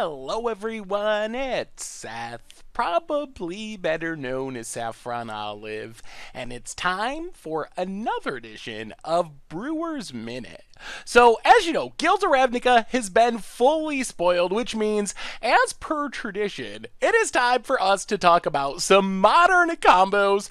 Hello everyone, it's Seth, probably better known as Saffron Olive, and it's time for another edition of Brewer's Minute. So, as you know, Guilds of Ravnica has been fully spoiled, which means, as per tradition, it is time for us to talk about some modern combos,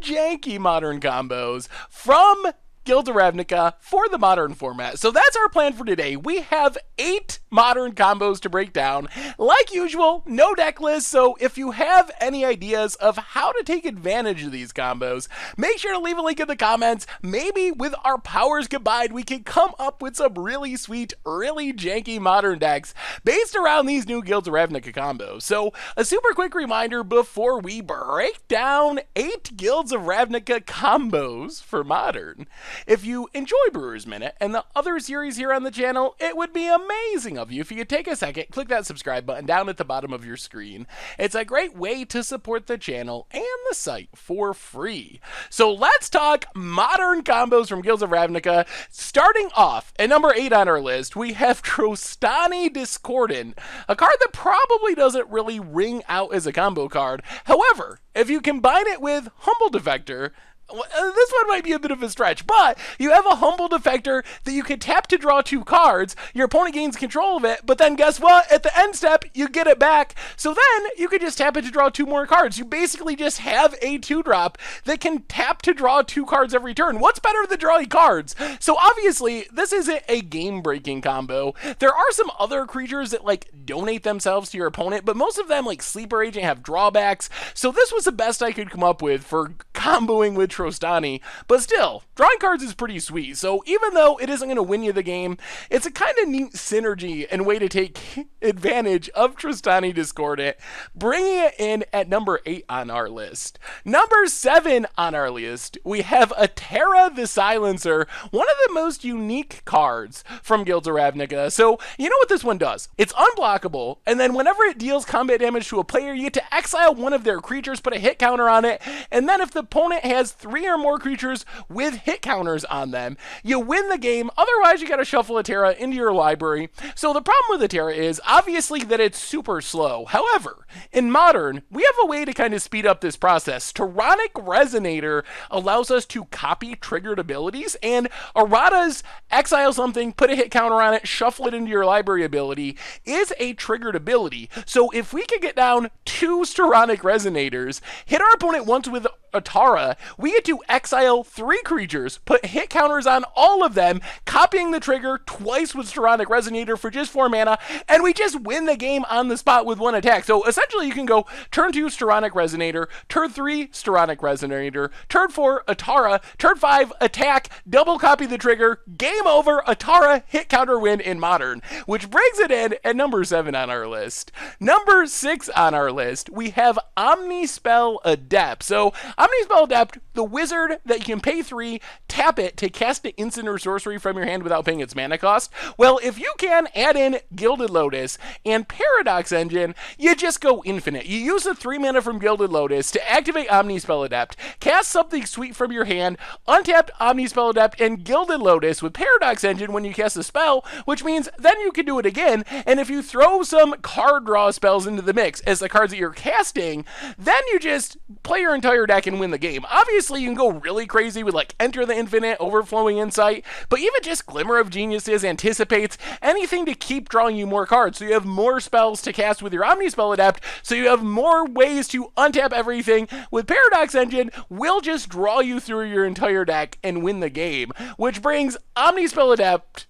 janky modern combos, from Guilds of Ravnica for the modern format. So that's our plan for today. We have 8 modern combos to break down. Like usual, no deck list, so if you have any ideas of how to take advantage of these combos, make sure to leave a link in the comments. Maybe with our powers combined, we can come up with some really sweet, really janky modern decks based around these new Guilds of Ravnica combos. So a super quick reminder before we break down 8 Guilds of Ravnica combos for modern. If you enjoy Brewer's Minute and the other series here on the channel, it would be amazing of you if you could take a second, click that subscribe button down at the bottom of your screen. It's a great way to support the channel and the site for free. So let's talk modern combos from Guilds of Ravnica. Starting off at number 8 on our list, we have Trostani Discordant, a card that probably doesn't really ring out as a combo card. However, if you combine it with Humble Defector, this one might be a bit of a stretch, but you have a Humble Defector that you can tap to draw 2 cards. Your opponent gains control of it, but then guess what? At the end step, you get it back. So then you can just tap it to draw 2 more cards. You basically just have a 2-drop that can tap to draw 2 cards every turn. What's better than drawing cards? So obviously, this isn't a game-breaking combo. There are some other creatures that donate themselves to your opponent, but most of them, like Sleeper Agent, have drawbacks. So this was the best I could come up with for comboing with Trostani, but still, drawing cards is pretty sweet. So even though it isn't going to win you the game, it's a kind of neat synergy and way to take advantage of Trostani Discordant, bringing it in at number 8 on our list. Number 7 on our list, we have Atara the Silencer, one of the most unique cards from Guilds of Ravnica. So you know what this one does? It's unblockable, and then whenever it deals combat damage to a player, you get to exile one of their creatures, put a hit counter on it, and then if the opponent has 3 or more creatures with hit counters on them, you win the game. Otherwise, you gotta shuffle Atara into your library. So the problem with Atara is obviously that it's super slow. However, in Modern, we have a way to kind of speed up this process. Erratic Resonator allows us to copy triggered abilities, and Errata's exile something, put a hit counter on it, shuffle it into your library ability is a triggered ability. So if we could get down 2 Erratic Resonators, hit our opponent once with Atara, we get to exile 3 creatures, put hit counters on all of them, copying the trigger twice with Erratic Resonator for just 4 mana, and we just win the game on the spot with 1 attack. So essentially you can go turn 2 Erratic Resonator, turn 3 Erratic Resonator, turn 4 Atara, turn 5 attack, double copy the trigger, game over, Atara, hit counter win in Modern, which brings it in at number 7 on our list. Number 6 on our list, we have Omnispell Adept. So Omnispell Adept, the wizard that you can pay 3, tap it to cast an instant or sorcery from your hand without paying its mana cost. Well, if you can add in Gilded Lotus and Paradox Engine, you just go infinite. You use the 3 mana from Gilded Lotus to activate Omnispell Adept, cast something sweet from your hand, untap Omnispell Adept and Gilded Lotus with Paradox Engine when you cast a spell, which means then you can do it again, and if you throw some card draw spells into the mix as the cards that you're casting, then you just play your entire deck and win the game. Obviously, you can go really crazy with Enter the Infinite, Overflowing Insight, but even just Glimmer of Geniuses, Anticipates, anything to keep drawing you more cards, so you have more spells to cast with your Omnispell Adept, so you have more ways to untap everything. With Paradox Engine, we'll just draw you through your entire deck and win the game, which brings Omnispell Adept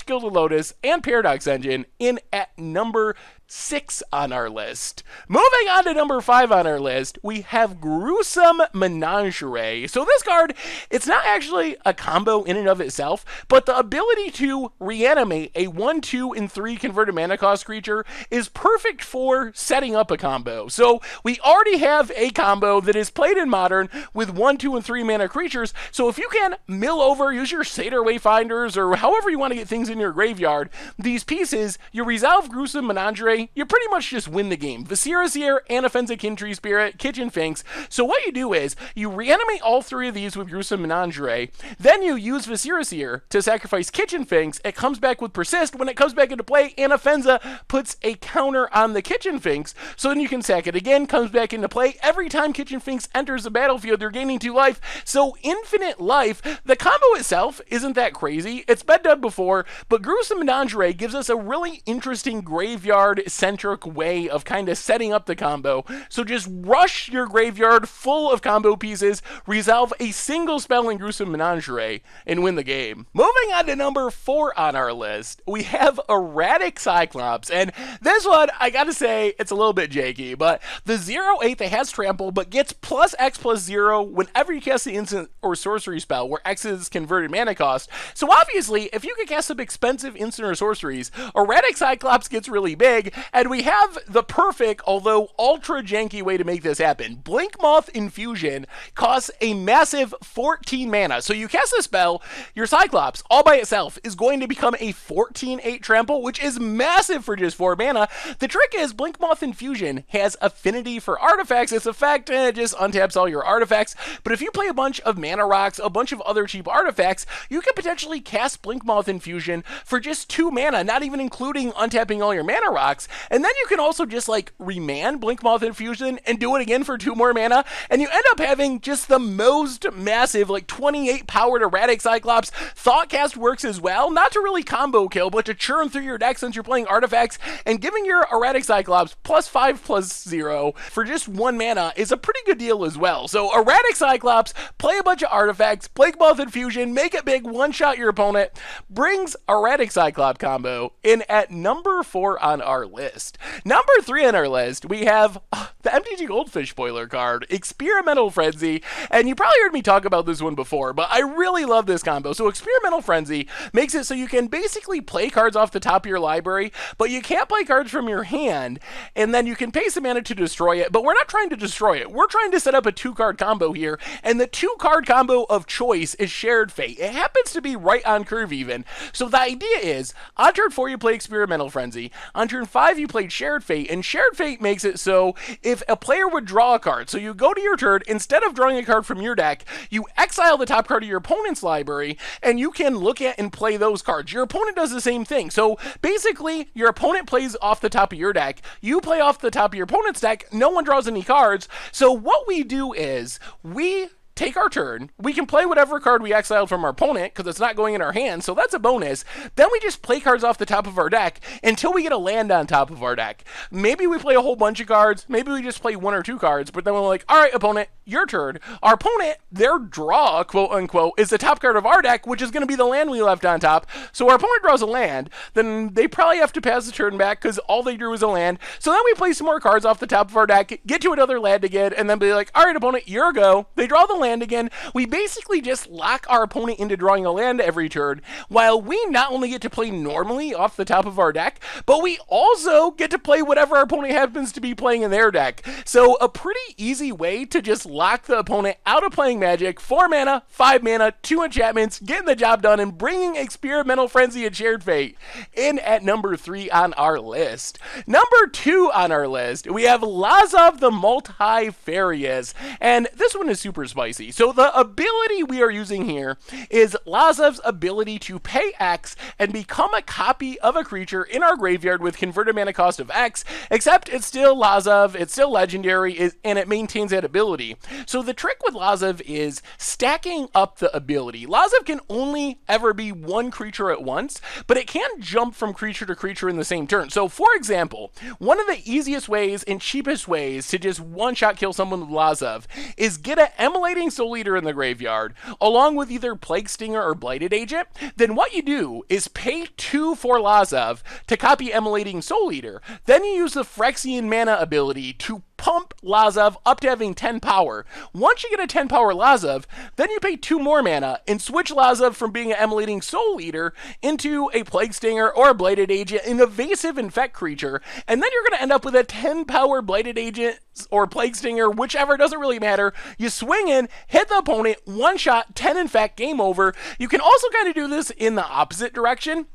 / Gilded Lotus and Paradox Engine in at number 6 on our list. Moving on to number 5 on our list, we have Gruesome Menagerie. So this card, it's not actually a combo in and of itself, but the ability to reanimate a 1, 2, and 3 converted mana cost creature is perfect for setting up a combo. So we already have a combo that is played in Modern with 1, 2, and 3 mana creatures, so if you can mill over, use your Satyr Wayfinders, or however you want to get things in your graveyard, these pieces, you resolve Gruesome Menagerie Menagerie, you pretty much just win the game. Viscera's here, Anafenza Kintree Spirit, Kitchen Finks. So what you do is, you reanimate all 3 of these with Gruesome Menagerie, then you use Viscera's here to sacrifice Kitchen Finks, it comes back with Persist. When it comes back into play, Anafenza puts a counter on the Kitchen Finks, so then you can sack it again, comes back into play. Every time Kitchen Finks enters the battlefield, they're gaining 2 life, so infinite life. The combo itself isn't that crazy, it's been done before, but Gruesome Menagerie gives us a really interesting graveyard-centric way of kind of setting up the combo. So just rush your graveyard full of combo pieces, resolve a single spell in Gruesome Menagerie, and win the game. Moving on to number 4 on our list, we have Erratic Cyclops, and this one, I gotta say, it's a little bit janky, but the 0/8 that has trample, but gets plus X plus 0 whenever you cast the instant or sorcery spell, where X is converted mana cost. So obviously, if you can cast some expensive instant or sorceries, Erratic Cyclops gets really big, and we have the perfect, although ultra janky way to make this happen. Blink Moth Infusion costs a massive 14 mana, so you cast a spell, your Cyclops, all by itself, is going to become a 14/8 trample, which is massive for just 4 mana. The trick is, Blink Moth Infusion has affinity for artifacts. Its effect just untaps all your artifacts, but if you play a bunch of mana rocks, a bunch of other cheap artifacts, you can potentially cast Blink Moth Infusion for just 2 mana, not even including untapping all your mana rocks, and then you can also just like remand Blink Moth Infusion and do it again for 2 more mana, and you end up having just the most massive, like 28 powered Erratic Cyclops. Thoughtcast works as well, not to really combo kill, but to churn through your deck since you're playing artifacts, and giving your Erratic Cyclops +5 +0 for just 1 mana is a pretty good deal as well. So Erratic Cyclops, play a bunch of artifacts, Blink Moth Infusion, make it big, one-shot your opponent, brings Erratic Cyclops combo in at number 4 on our list. Number 3 on our list, we have the MTG Goldfish spoiler card, Experimental Frenzy, and you probably heard me talk about this one before, but I really love this combo. So Experimental Frenzy makes it so you can basically play cards off the top of your library, but you can't play cards from your hand, and then you can pay some mana to destroy it, but we're not trying to destroy it. We're trying to set up a 2-card combo here, and the 2-card combo of choice is Shared Fate. It happens to be right on curve even. So the idea is, on turn 4 you play Experimental Frenzy, on turn 5 you played Shared Fate, and Shared Fate makes it so if a player would draw a card, so you go to your turn, instead of drawing a card from your deck, you exile the top card of your opponent's library, and you can look at and play those cards. Your opponent does the same thing. So basically, your opponent plays off the top of your deck, you play off the top of your opponent's deck, no one draws any cards. So what we do is, we take our turn, we can play whatever card we exiled from our opponent, because it's not going in our hand, so that's a bonus. Then we just play cards off the top of our deck until we get a land on top of our deck. Maybe we play a whole bunch of cards, maybe we just play 1 or 2 cards, but then we're like, alright opponent, your turn. Our opponent, their draw, quote unquote, is the top card of our deck, which is going to be the land we left on top. So our opponent draws a land, then they probably have to pass the turn back, because all they drew was a land. So then we play some more cards off the top of our deck, get to another land again, and then be like, alright opponent, your go. They draw the land again. We basically just lock our opponent into drawing a land every turn, while we not only get to play normally off the top of our deck, but we also get to play whatever our opponent happens to be playing in their deck. So a pretty easy way to just lock the opponent out of playing Magic, 4 mana, 5 mana, 2 enchantments, getting the job done, and bringing Experimental Frenzy and Shared Fate in at number 3 on our list. Number 2 on our list, we have Lazav the Multifarious, and this one is super spicy. So the ability we are using here is Lazav's ability to pay X and become a copy of a creature in our graveyard with converted mana cost of X, except it's still Lazav, it's still legendary, and it maintains that ability. So the trick with Lazav is stacking up the ability. Lazav can only ever be 1 creature at once, but it can jump from creature to creature in the same turn. So for example, one of the easiest ways and cheapest ways to just one-shot kill someone with Lazav is get an Emulating Soul Eater in the graveyard, along with either Plague Stinger or Blighted Agent. Then what you do is pay 2 for Lazav to copy Emulating Soul Eater. Then you use the Phyrexian mana ability to pump Lazav up to having 10 power. Once you get a 10 power Lazav, then you pay 2 more mana and switch Lazav from being an Emulating Soul Eater into a Plague Stinger or a Blighted Agent, an evasive infect creature, and then you're going to end up with a 10 power Blighted Agent or Plague Stinger, whichever, doesn't really matter. You swing in, hit the opponent, 1 shot, 10 infect, game over. You can also kind of do this in the opposite direction.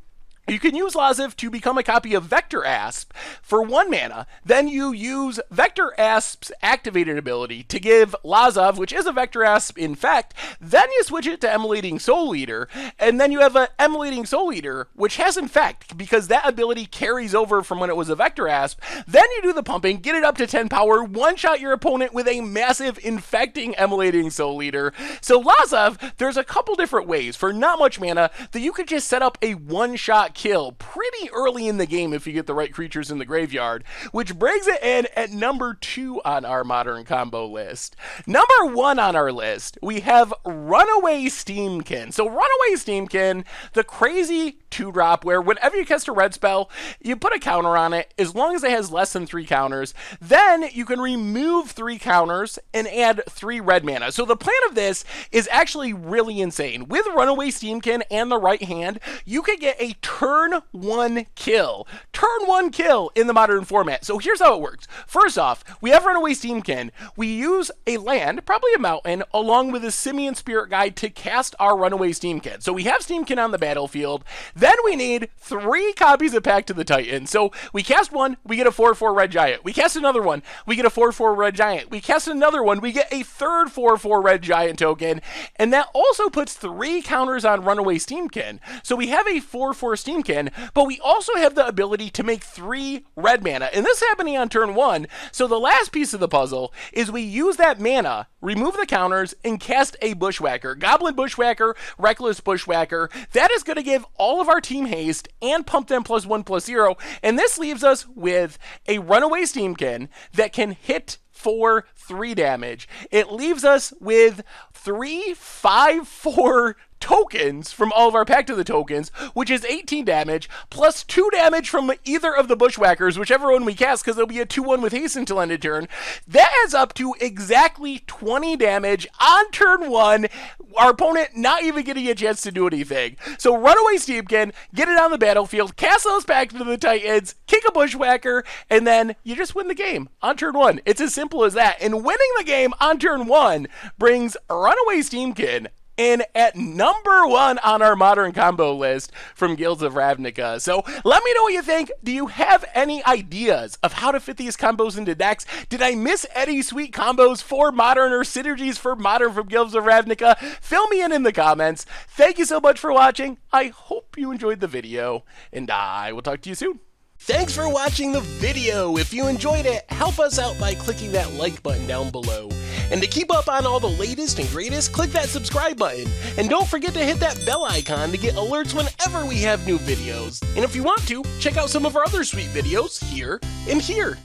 You can use Lazav to become a copy of Vector Asp for 1 mana. Then you use Vector Asp's activated ability to give Lazav, which is a Vector Asp infect. Then you switch it to Emulating Soul Eater, and then you have an Emulating Soul Eater, which has infect because that ability carries over from when it was a Vector Asp. Then you do the pumping, get it up to 10 power, one-shot your opponent with a massive infecting Emulating Soul Eater. So Lazav, there's a couple different ways for not much mana that you could just set up a one-shot kill pretty early in the game if you get the right creatures in the graveyard, which brings it in at number 2 on our modern combo list. Number 1 on our list, we have Runaway Steam-Kin. So Runaway Steam-Kin, the crazy 2-drop where whenever you cast a red spell, you put a counter on it as long as it has less than 3 counters. Then you can remove 3 counters and add 3 red mana. So the plan of this is actually really insane. With Runaway Steam-Kin and the right hand, you could get a turn 1 kill. Turn 1 kill in the modern format. So here's how it works. First off, we have Runaway Steam-Kin. We use a land, probably a mountain, along with a Simian Spirit Guide to cast our Runaway Steam-Kin. So we have Steam-Kin on the battlefield. Then we need 3 copies of Pact to the Titan. So we cast one, we get a 4/4 red giant. We cast another one, we get a 4/4 red giant. We cast another one, we get a third 4/4 red giant token. And that also puts 3 counters on Runaway Steam-Kin. So we have a 4/4 Steam-Kin, but we also have the ability to make 3 red mana. And this is happening on turn 1. So the last piece of the puzzle is we use that mana, remove the counters, and cast a Bushwhacker. Goblin Bushwhacker, Reckless Bushwhacker. That is going to give all of our team haste and pump them +1/+0. And this leaves us with a Runaway Steam-Kin that can hit for 3 damage. It leaves us with 3 5/4 tokens from all of our Pact of the tokens, which is 18 damage, plus 2 damage from either of the Bushwhackers, whichever one we cast, because there'll be a 2/1 with haste until end of turn. That adds up to exactly 20 damage on turn 1, our opponent not even getting a chance to do anything. So Runaway Steam-Kin, get it on the battlefield, cast those Pact of the Titans, kick a Bushwhacker, and then you just win the game on turn 1. It's as simple as that. And winning the game on turn 1 brings Runaway Steam-Kin in at number 1 on our modern combo list from Guilds of Ravnica. So let me know what you think. Do you have any ideas of how to fit these combos into decks? Did I miss any sweet combos for modern or synergies for modern from Guilds of Ravnica? Fill me in the comments. Thank you so much for watching. I hope you enjoyed the video, and I will talk to you soon. Thanks for watching the video. If you enjoyed it, help us out by clicking that like button down below. And to keep up on all the latest and greatest, click that subscribe button. And don't forget to hit that bell icon to get alerts whenever we have new videos. And if you want to, check out some of our other sweet videos here and here.